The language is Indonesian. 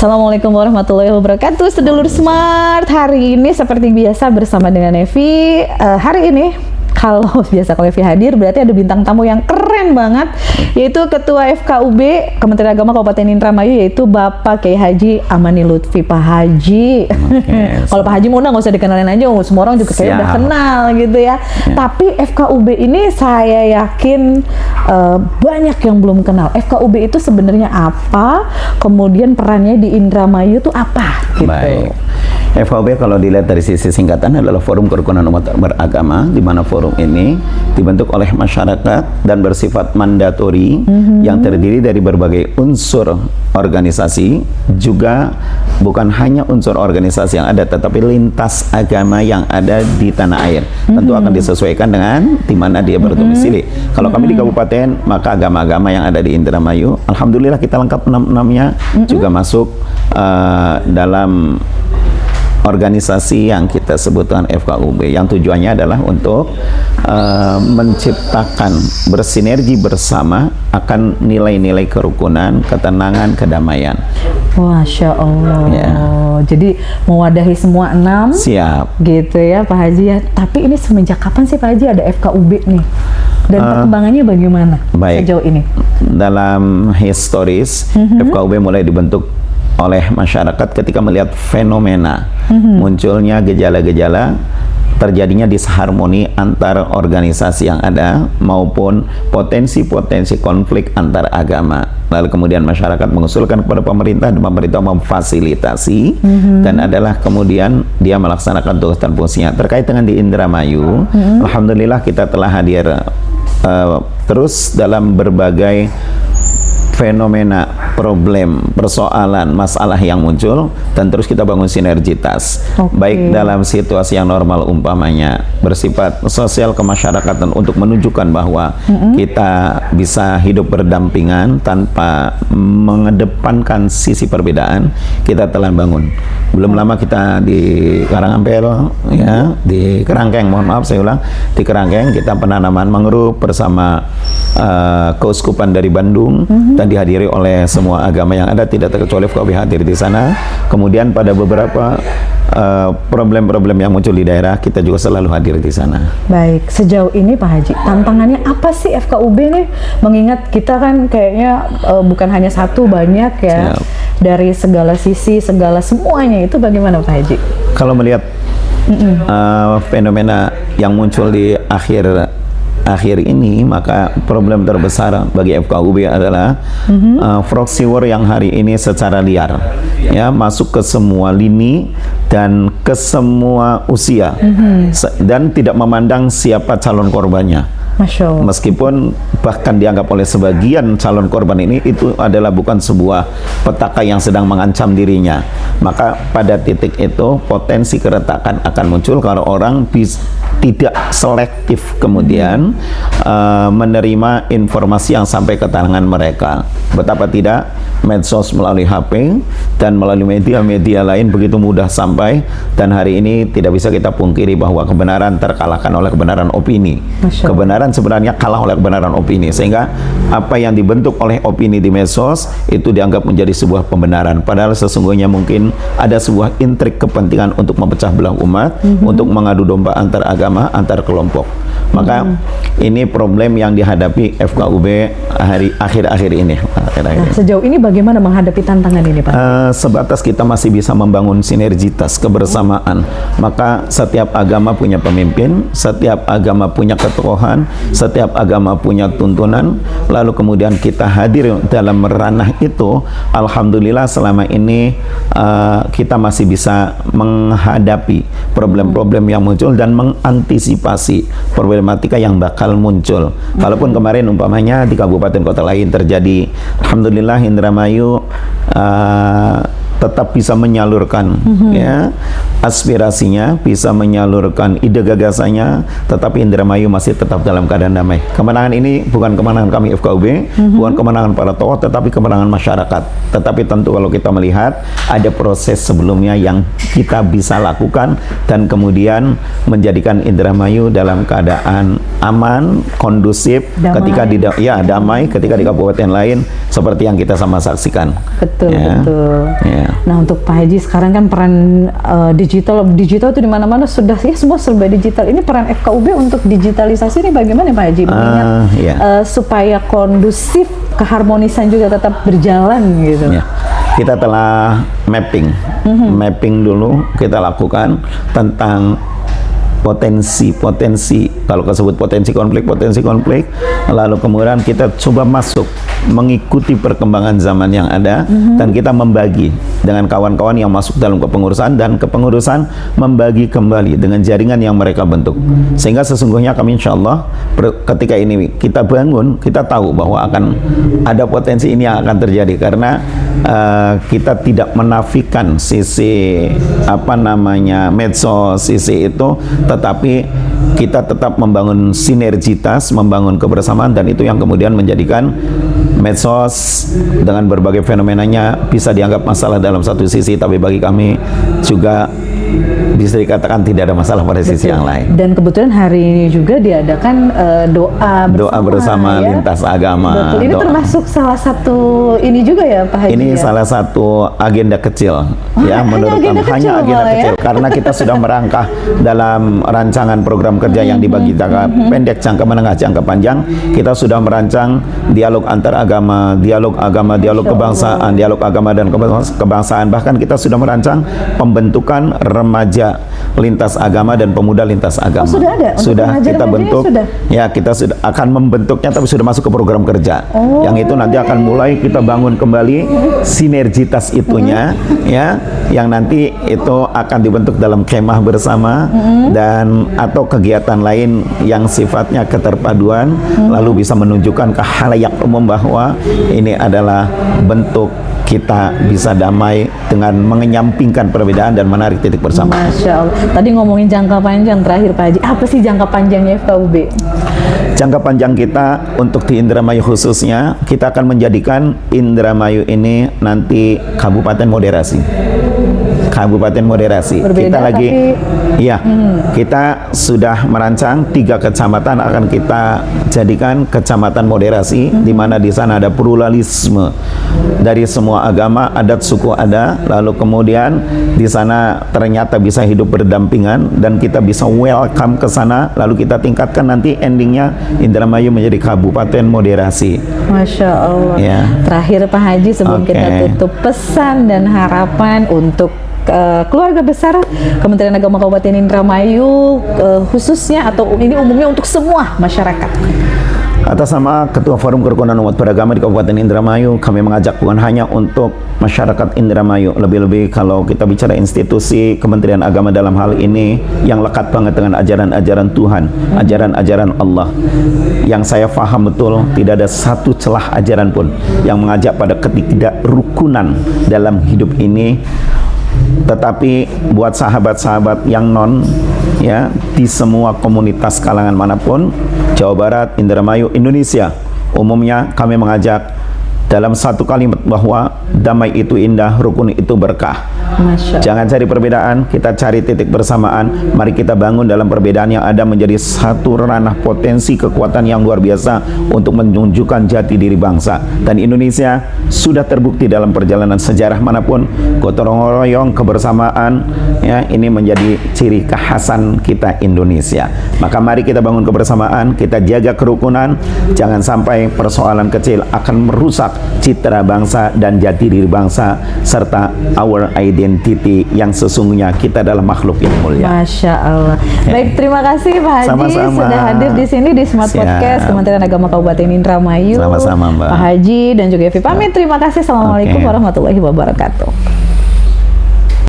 Assalamualaikum warahmatullahi wabarakatuh, sedulur smart. Hari ini seperti biasa bersama dengan Evi. Hari ini kalau biasa kalau Evi hadir berarti ada bintang tamu yang keren banget, yaitu Ketua FKUB Kementerian Agama Kabupaten Indramayu, yaitu Bapak Kiai Haji Amani Lutfi, Pak Haji. Kalau Pak Haji mau nggak usah dikenalin aja, semua orang juga kayak udah kenal gitu ya. Tapi FKUB ini saya yakin banyak yang belum kenal. FKUB itu sebenarnya apa? Kemudian perannya di Indramayu itu apa? Gitu. Baik. FKUB kalau dilihat dari sisi singkatan adalah Forum Kerukunan Umat Beragama, di mana forum ini dibentuk oleh masyarakat dan bersifat mandatori yang terdiri dari berbagai unsur organisasi, juga bukan hanya unsur organisasi yang ada, tetapi lintas agama yang ada di tanah air. Tentu akan disesuaikan dengan di mana dia berdomisili. Kalau kami di kabupaten, maka agama-agama yang ada di Indramayu, alhamdulillah kita lengkap 6-6-nya juga masuk dalam organisasi yang kita sebutkan FKUB, yang tujuannya adalah untuk menciptakan bersinergi bersama akan nilai-nilai kerukunan, ketenangan, kedamaian. Masya Allah. Ya. Jadi mewadahi semua 6. Siap. Gitu ya Pak Haji ya. Tapi ini semenjak kapan sih Pak Haji ada FKUB nih? Dan perkembangannya bagaimana sejauh ini? Dalam historis, FKUB mulai dibentuk oleh masyarakat ketika melihat fenomena munculnya gejala-gejala terjadinya disharmoni antar organisasi yang ada maupun potensi-potensi konflik antar agama. Lalu kemudian masyarakat mengusulkan kepada pemerintah dan pemerintah memfasilitasi dan adalah kemudian dia melaksanakan tugas dan fungsinya. Terkait dengan di Indramayu, alhamdulillah kita telah hadir terus dalam berbagai fenomena, problem, persoalan, masalah yang muncul, dan terus kita bangun sinergitas. Baik dalam situasi yang normal umpamanya bersifat sosial kemasyarakatan untuk menunjukkan bahwa kita bisa hidup berdampingan tanpa mengedepankan sisi perbedaan, kita telah bangun. Belum lama kita di Karangampel, ya, di Kerangkeng, mohon maaf saya ulang, di Kerangkeng kita penanaman mangrove bersama keuskupan dari Bandung dan dihadiri oleh semua agama yang ada, tidak terkecuali FKUB hadir di sana. Kemudian pada beberapa problem-problem yang muncul di daerah, kita juga selalu hadir di sana. Baik, sejauh ini Pak Haji, tantangannya apa sih FKUB nih? Mengingat kita kan kayaknya bukan hanya satu, banyak ya. Siap. Dari segala sisi, segala semuanya itu bagaimana Pak Haji? Kalau melihat fenomena yang muncul di akhir ini, maka problem terbesar bagi FKUB adalah proxy war yang hari ini secara liar ya masuk ke semua lini dan ke semua usia dan tidak memandang siapa calon korbannya. Masya Allah. Meskipun bahkan dianggap oleh sebagian calon korban ini itu adalah bukan sebuah petaka yang sedang mengancam dirinya, maka pada titik itu potensi keretakan akan muncul kalau orang tidak selektif kemudian menerima informasi yang sampai ke tangan mereka. Betapa tidak medsos melalui HP dan melalui media-media lain begitu mudah sampai, dan hari ini tidak bisa kita pungkiri bahwa kebenaran terkalahkan oleh kebenaran opini. Kebenaran sebenarnya kalah oleh kebenaran opini, sehingga apa yang dibentuk oleh opini di medsos itu dianggap menjadi sebuah pembenaran, padahal sesungguhnya mungkin ada sebuah intrik kepentingan untuk memecah belah umat, untuk mengadu domba antar agama, antar kelompok. Maka ini problem yang dihadapi FKUB akhir-akhir ini. Nah, sejauh ini bagaimana menghadapi tantangan ini Pak? Sebatas kita masih bisa membangun sinergitas, kebersamaan, maka setiap agama punya pemimpin, setiap agama punya ketokohan, setiap agama punya tuntunan, lalu kemudian kita hadir dalam ranah itu. Alhamdulillah selama ini kita masih bisa menghadapi problem-problem yang muncul dan mengantisipasi problematika yang bakal muncul. Kalaupun kemarin umpamanya di kabupaten kota lain terjadi, alhamdulillah Indramayu tetap bisa menyalurkan ya aspirasinya, bisa menyalurkan ide gagasannya, tetapi Indramayu masih tetap dalam keadaan damai. Kemenangan ini bukan kemenangan kami FKUB, bukan kemenangan para tokoh, tetapi kemenangan masyarakat. Tetapi tentu kalau kita melihat ada proses sebelumnya yang kita bisa lakukan dan kemudian menjadikan Indramayu dalam keadaan aman, kondusif, damai. Ketika di kabupaten lain seperti yang kita sama saksikan. Betul, betul. Ya. Nah, untuk Pak Haji sekarang kan peran digital itu di mana-mana sudah ya semua serba digital. Ini peran FKUB untuk digitalisasi ini bagaimana Pak Haji? Mengingat supaya kondusif, keharmonisan juga tetap berjalan gitu. Kita telah mapping dulu kita lakukan tentang potensi, kalau disebut potensi konflik, lalu kemudian kita coba masuk mengikuti perkembangan zaman yang ada, dan kita membagi dengan kawan-kawan yang masuk dalam kepengurusan, dan kepengurusan membagi kembali dengan jaringan yang mereka bentuk, sehingga sesungguhnya kami insya Allah ketika ini kita bangun, kita tahu bahwa akan ada potensi ini yang akan terjadi, karena kita tidak menafikan sisi medsos, sisi itu, tetapi kita tetap membangun sinergitas, membangun kebersamaan, dan itu yang kemudian menjadikan medsos dengan berbagai fenomenanya bisa dianggap masalah dalam satu sisi, tapi bagi kami juga bisa dikatakan tidak ada masalah pada sisi yang lain. Dan kebetulan hari ini juga diadakan doa bersama ya? Lintas agama. Betul. Ini termasuk salah satu ini juga ya Pak Haji. Ini salah satu agenda kecil, menurut kami hanya agenda kecil, karena kita sudah merangkah dalam rancangan program kerja yang dibagi jangka pendek, jangka menengah, jangka panjang. Kita sudah merancang dialog antar agama, dialog kebangsaan, dialog agama dan kebangsaan. Bahkan kita sudah merancang pembentukan remaja lintas agama dan pemuda lintas agama. Sudah ada? Sudah kita bentuk. Ya, kita sudah akan membentuknya, tapi sudah masuk ke program kerja. Yang itu nanti akan mulai kita bangun kembali sinergitas itunya, yang nanti itu akan dibentuk dalam kemah bersama dan atau kegiatan lain yang sifatnya keterpaduan, lalu bisa menunjukkan ke khalayak umum bahwa ini adalah bentuk kita bisa damai dengan mengenyampingkan perbedaan dan menarik titik bersama. Masya Allah. Tadi ngomongin jangka panjang terakhir Pak Haji, apa sih jangka panjangnya FKUB? Jangka panjang kita untuk di Indramayu khususnya, kita akan menjadikan Indramayu ini nanti kabupaten moderasi. Berbeda, kita lagi kita sudah merancang 3 kecamatan akan kita jadikan kecamatan moderasi, di mana di sana ada pluralisme dari semua agama, adat, suku ada, lalu kemudian di sana ternyata bisa hidup berdampingan dan kita bisa welcome ke sana, lalu kita tingkatkan nanti endingnya Indramayu menjadi kabupaten moderasi. Masya Allah. Terakhir Pak Haji sebelum kita tutup, pesan dan harapan untuk keluarga besar Kementerian Agama Kabupaten Indramayu khususnya, atau ini umumnya untuk semua masyarakat. Atas nama Ketua Forum Kerukunan Umat Beragama di Kabupaten Indramayu, kami mengajak bukan hanya untuk masyarakat Indramayu, lebih-lebih kalau kita bicara institusi Kementerian Agama dalam hal ini yang lekat banget dengan ajaran-ajaran Tuhan, ajaran-ajaran Allah. Yang saya paham betul, tidak ada satu celah ajaran pun yang mengajak pada ketidakrukunan dalam hidup ini. Tetapi buat sahabat-sahabat yang di semua komunitas kalangan manapun, Jawa Barat, Indramayu, Indonesia, umumnya kami mengajak dalam satu kalimat bahwa damai itu indah, rukun itu berkah. Jangan cari perbedaan, kita cari titik bersamaan. Mari kita bangun dalam perbedaan yang ada menjadi satu ranah potensi kekuatan yang luar biasa untuk menunjukkan jati diri bangsa. Dan Indonesia sudah terbukti dalam perjalanan sejarah manapun, gotong royong, kebersamaan, ini menjadi ciri kekhasan kita Indonesia. Maka mari kita bangun kebersamaan, kita jaga kerukunan, jangan sampai persoalan kecil akan merusak citra bangsa dan jati diri bangsa serta our identity yang sesungguhnya kita adalah makhluk yang mulia. Masya Allah. Baik, terima kasih Pak Haji. Sama-sama. Sudah hadir di sini di Smart Podcast Kementerian Agama Kabupaten Indramayu. Sama-sama Mbak. Pak Haji dan juga Evi pamit. Terima kasih. Assalamualaikum warahmatullahi wabarakatuh.